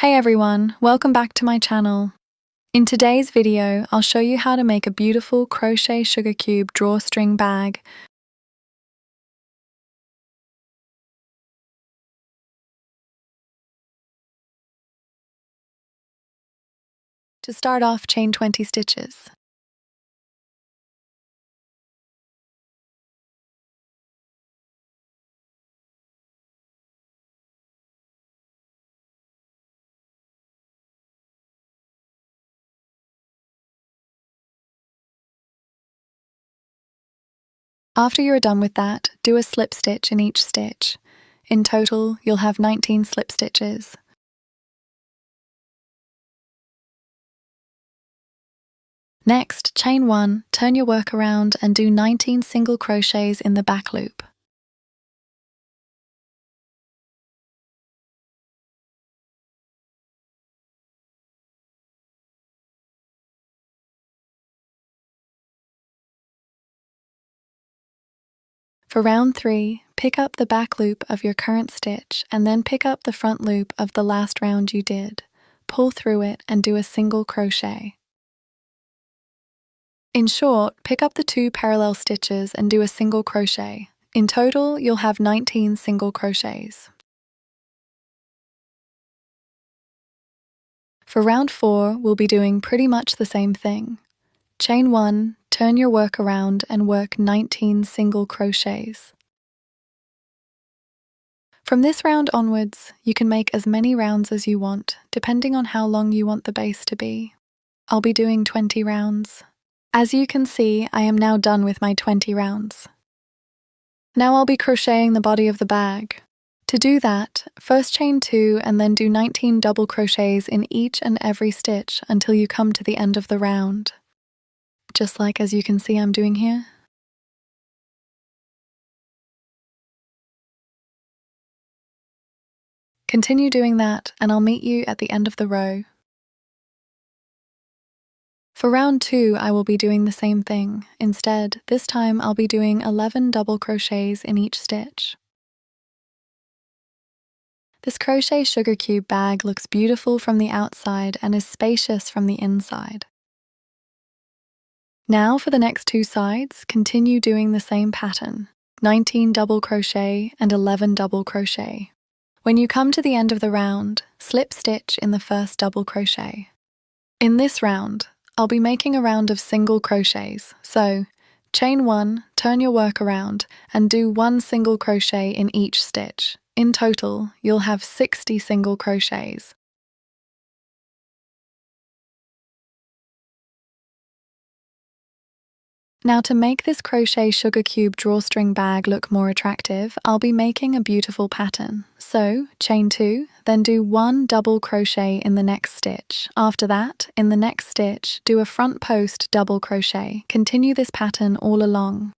Hey everyone, welcome back to my channel. In today's video, I'll show you how to make a beautiful crochet sugar cube drawstring bag. To start off, chain 20 stitches. After you are done with that, do a slip stitch in each stitch. In total, you'll have 19 slip stitches. Next, chain 1, turn your work around and do 19 single crochets in the back loop. For round 3, pick up the back loop of your current stitch and then pick up the front loop of the last round you did. Pull through it and do a single crochet. In short, pick up the 2 parallel stitches and do a single crochet. In total, you'll have 19 single crochets. For round 4, we'll be doing pretty much the same thing. Chain 1, turn your work around and work 19 single crochets. From this round onwards, you can make as many rounds as you want, depending on how long you want the base to be. I'll be doing 20 rounds. As you can see, I am now done with my 20 rounds. Now I'll be crocheting the body of the bag. To do that, first chain 2 and then do 19 double crochets in each and every stitch until you come to the end of the round. Just like as you can see I'm doing here. Continue doing that and I'll meet you at the end of the row. For round 2, I will be doing the same thing. Instead, this time I'll be doing 11 double crochets in each stitch. This crochet sugar cube bag looks beautiful from the outside and is spacious from the inside. Now for the next 2 sides, continue doing the same pattern, 19 double crochet and 11 double crochet. When you come to the end of the round, slip stitch in the first double crochet. In this round, I'll be making a round of single crochets, so chain 1, turn your work around and do 1 single crochet in each stitch. In total, you'll have 60 single crochets. Now to make this crochet sugar cube drawstring bag look more attractive, I'll be making a beautiful pattern. So, chain 2, then do 1 double crochet in the next stitch. After that, in the next stitch, do a front post double crochet. Continue this pattern all along.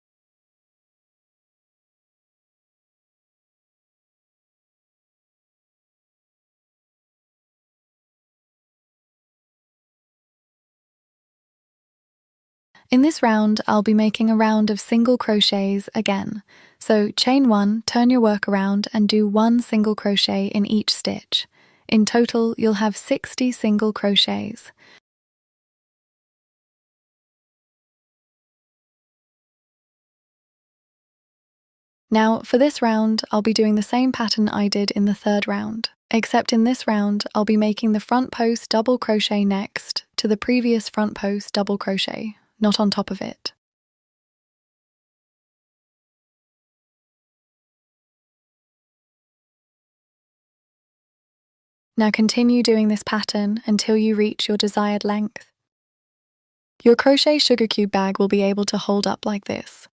In this round, I'll be making a round of single crochets again. So chain 1, turn your work around and do 1 single crochet in each stitch. In total, you'll have 60 single crochets. Now, for this round, I'll be doing the same pattern I did in the third round, except in this round, I'll be making the front post double crochet next to the previous front post double crochet, not on top of it. Now continue doing this pattern until you reach your desired length. Your crochet sugar cube bag will be able to hold up like this.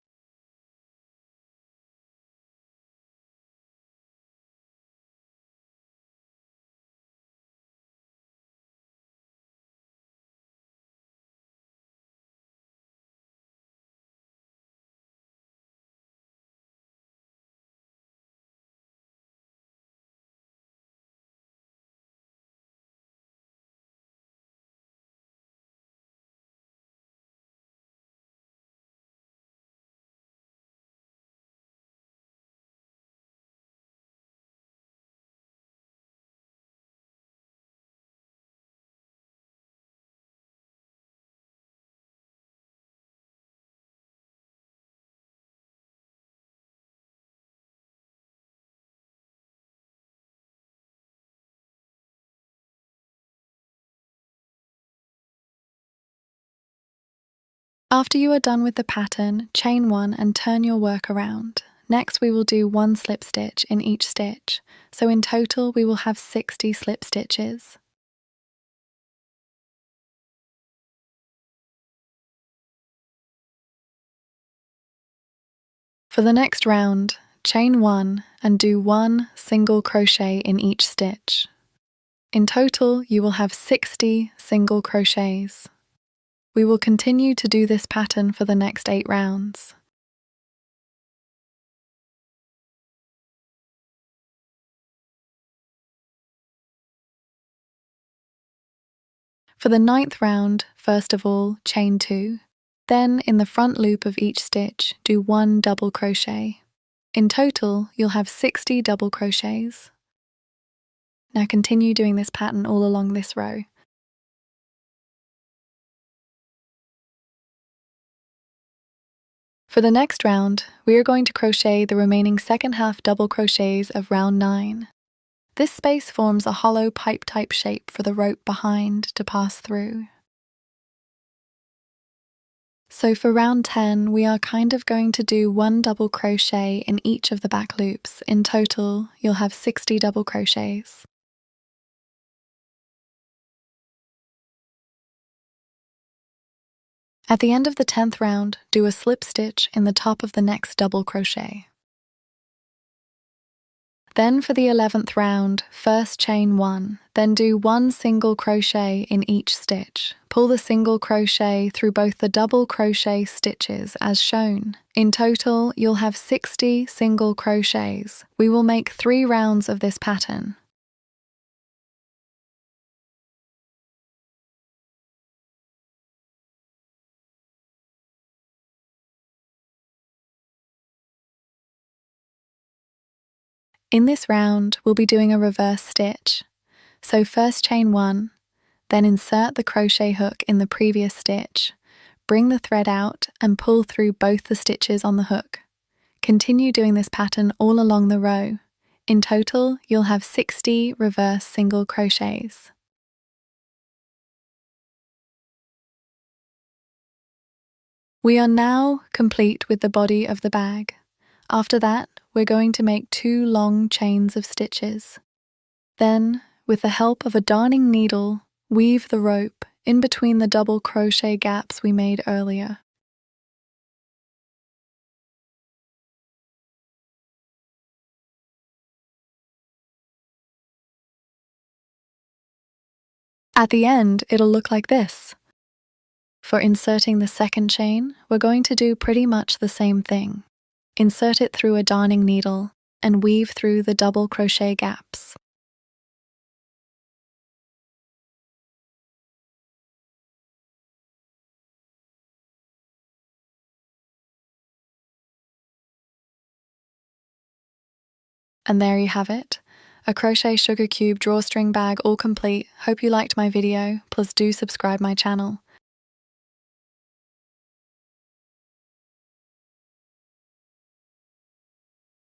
After you are done with the pattern, chain 1 and turn your work around. Next we will do 1 slip stitch in each stitch, so in total we will have 60 slip stitches. For the next round, chain 1 and do 1 single crochet in each stitch. In total, you will have 60 single crochets. We will continue to do this pattern for the next 8 rounds. For the 9th round, first of all, chain 2. Then, in the front loop of each stitch, do 1 double crochet. In total, you'll have 60 double crochets. Now continue doing this pattern all along this row. For the next round, we are going to crochet the remaining second half double crochets of round 9. This space forms a hollow pipe-type shape for the rope behind to pass through. So for round 10, we are kind of going to do 1 double crochet in each of the back loops. In total, you'll have 60 double crochets. At the end of the 10th round, do a slip stitch in the top of the next double crochet. Then for the 11th round, first chain 1, then do 1 single crochet in each stitch. Pull the single crochet through both the double crochet stitches as shown. In total, you'll have 60 single crochets. We will make 3 rounds of this pattern. In this round, we'll be doing a reverse stitch. So first chain 1, then insert the crochet hook in the previous stitch. Bring the thread out and pull through both the stitches on the hook. Continue doing this pattern all along the row. In total, you'll have 60 reverse single crochets. We are now complete with the body of the bag. After that, we're going to make 2 long chains of stitches. Then, with the help of a darning needle, weave the rope in between the double crochet gaps we made earlier. At the end, it'll look like this. For inserting the second chain, we're going to do pretty much the same thing. Insert it through a darning needle and weave through the double crochet gaps. And there you have it, a crochet sugar cube drawstring bag all complete. Hope you liked my video. Please do subscribe my channel.